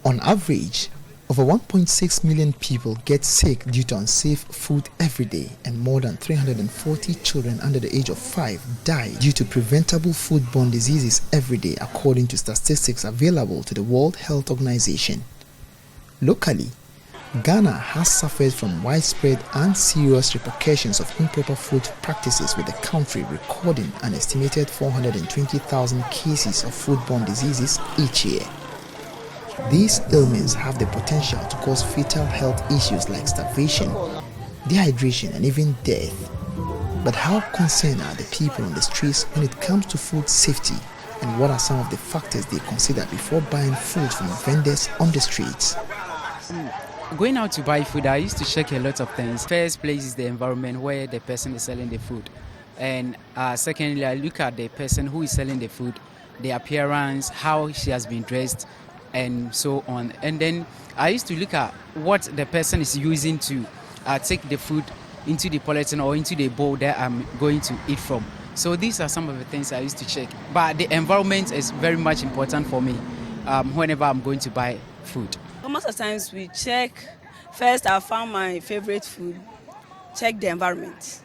On average, over 1.6 million people get sick due to unsafe food every day, and more than 340 children under the age of 5 die due to preventable foodborne diseases every day, according to statistics available to the World Health Organization. Locally, Ghana has suffered from widespread and serious repercussions of improper food practices, with the country recording an estimated 420,000 cases of foodborne diseases each year. These ailments have the potential to cause fatal health issues like starvation, dehydration, and even death. But how concerned are the people on the streets when it comes to food safety, and what are some of the factors they consider before buying food from vendors on the streets? Going out to buy food, I used to check a lot of things. First place is the environment where the person is selling the food. And secondly, I look at the person who is selling the food, the appearance, how she has been dressed, and so on. And then I used to look at what the person is using to take the food into the polythene or into the bowl that I'm going to eat from. So these are some of the things I used to check. But the environment is very much important for me whenever I'm going to buy food. Most of the times we check, first I found my favorite food, check the environment.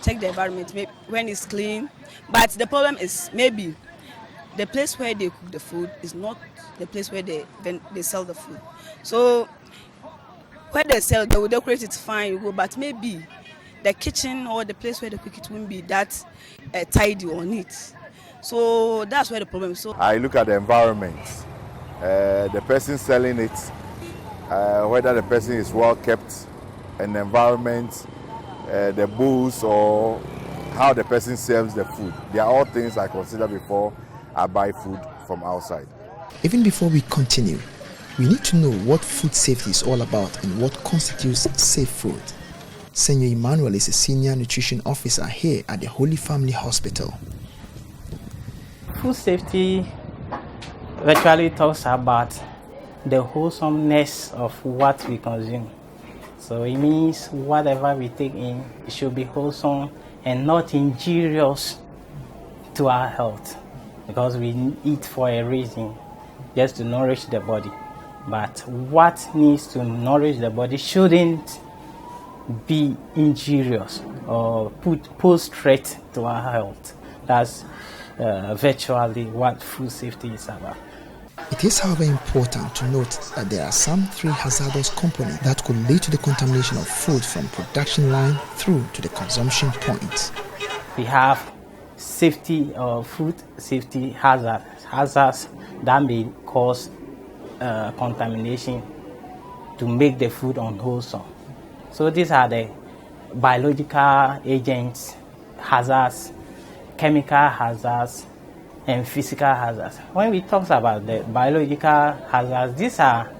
Check the environment when it's clean. But the problem is maybe the place where they cook the food is not the place where they sell the food. So when they sell, they will decorate it fine, you go, but maybe the kitchen or the place where they cook it won't be that tidy or neat. So that's where the problem is. So I look at the environment, the person selling it, whether the person is well kept, and the environment, the booths, or how the person serves the food. They are all things I consider before I buy food from outside. Even before we continue, we need to know what food safety is all about and what constitutes safe food. Senor Emmanuel is a senior nutrition officer here at the Holy Family Hospital. Food safety virtually talks about the wholesomeness of what we consume. So it means whatever we take in, it should be wholesome and not injurious to our health, because we eat for a reason, just to nourish the body. But what needs to nourish the body shouldn't be injurious or pose threat to our health. That's virtually what food safety is about. It is, however, important to note that there are some 3 hazardous components that could lead to the contamination of food from production line through to the consumption point. We have safety of food safety hazards that may cause contamination to make the food unwholesome. So these are the biological agents, hazards, chemical hazards, and physical hazards. When we talk about the biological hazards, these are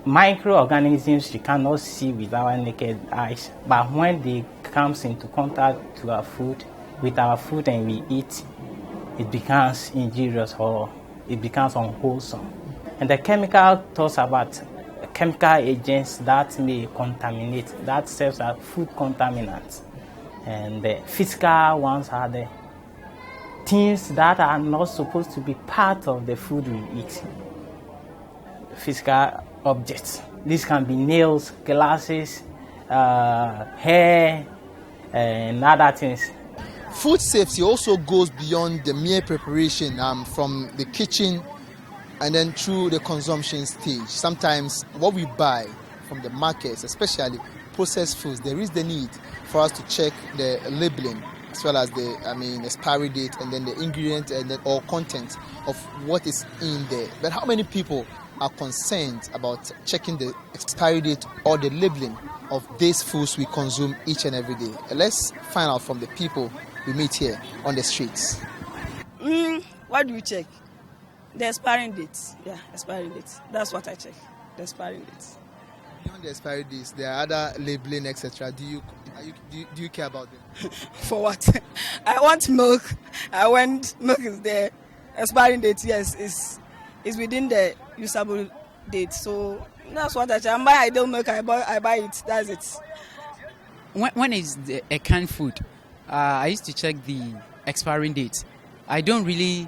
microorganisms you cannot see with our naked eyes, but when they comes into contact with our food and we eat, it becomes injurious or it becomes unwholesome. And the chemical talks about chemical agents that may contaminate, that serves as food contaminants. And the physical ones are the things that are not supposed to be part of the food we eat. Physical objects. These can be nails, glasses, hair, and other things. Food safety also goes beyond the mere preparation from the kitchen and then through the consumption stage. Sometimes what we buy from the markets, especially processed foods, there is the need for us to check the labeling as well as the expiry date and then the ingredient and then or content of what is in there. But how many people are concerned about checking the expiry date or the labeling of these foods we consume each and every day? Let's find out from the people we meet here on the streets. What do you check? The expiring dates. Yeah, expiring dates. That's what I check. The expiring dates. Beyond the expiry dates, there are other labeling, etc. Do you care about them? For what? I want milk. Milk is there. Expiring date, yes, is within the usable date. So that's what I check. I buy ideal milk. I buy it. That's it. When is a canned food? I used to check the expiring date. I don't really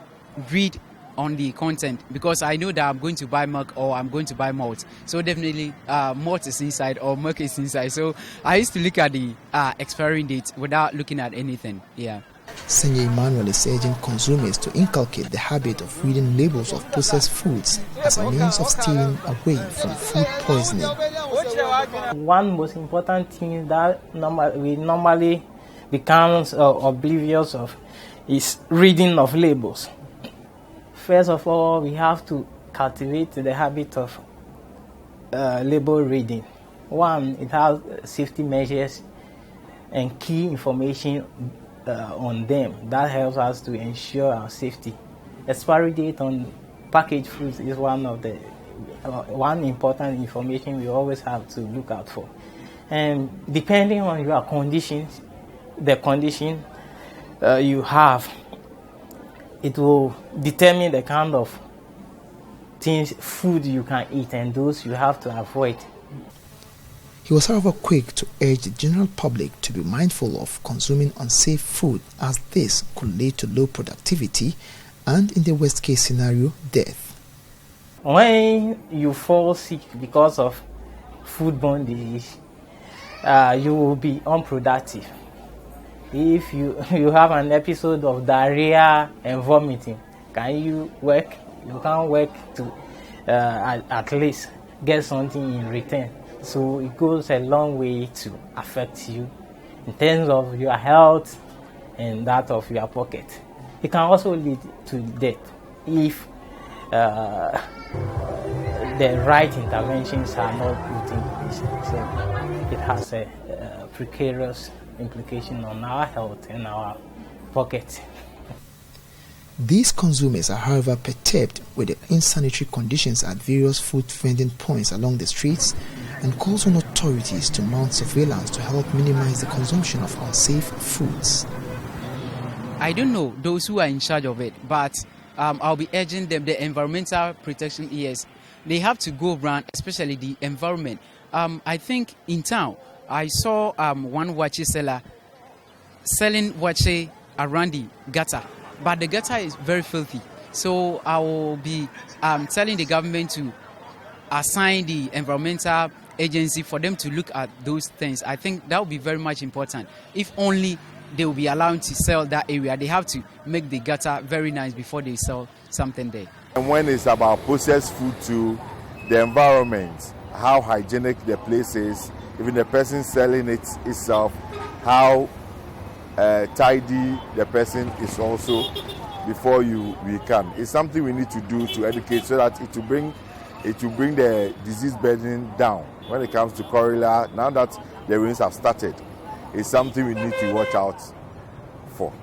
read on the content, because I know that I'm going to buy milk or I'm going to buy malt. So definitely malt is inside or milk is inside. So I used to look at the expiring date without looking at anything. Yeah. Senior Emmanuel is urging consumers to inculcate the habit of reading labels of processed foods as a means of staying away from food poisoning. One most important thing that we normally become oblivious of is reading of labels. First of all, we have to cultivate the habit of label reading. One, it has safety measures and key information on them that helps us to ensure our safety. Expiry date on packaged foods is one important information we always have to look out for. And depending on your conditions, the condition you have, it will determine the kind of food you can eat and those you have to avoid. He was, however, quick to urge the general public to be mindful of consuming unsafe food, as this could lead to low productivity and, in the worst case scenario, death. When you fall sick because of foodborne disease, you will be unproductive. If you have an episode of diarrhea and vomiting, can you work? You can't work to at least get something in return. So it goes a long way to affect you in terms of your health and that of your pocket. It can also lead to death if the right interventions are not put in place. So it has a precarious implication on our health and our pocket. These consumers are, however, perturbed with the unsanitary conditions at various food vending points along the streets and calls on authorities to mount surveillance to help minimize the consumption of unsafe foods. I don't know those who are in charge of it, but I'll be urging them, the environmental protection ES, they have to go around, especially the environment. I think in town, I saw one wache seller selling wache around the gutter, but the gutter is very filthy. So I will be telling the government to assign the environmental agency for them to look at those things. I think that would be very much important. If only they will be allowed to sell that area, they have to make the gutter very nice before they sell something there. And when it's about processed food to the environment, how hygienic the place is, even the person selling it itself, how tidy the person is also before we can. It's something we need to do to educate so that it will bring the disease burden down. When it comes to cholera, now that the rains have started, it's something we need to watch out for.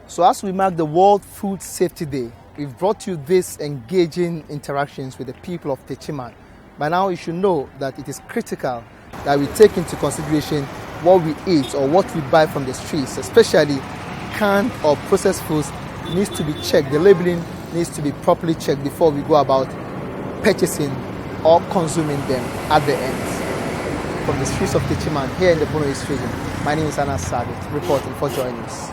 So as we mark the World Food Safety Day, we've brought you these engaging interactions with the people of Techiman. By now you should know that it is critical that we take into consideration what we eat or what we buy from the streets, especially canned or processed foods, needs to be checked. The labeling needs to be properly checked before we go about purchasing or consuming them at the end. From the streets of Techiman here in the Bono East region, my name is Anas Sabit, reporting for Joy News.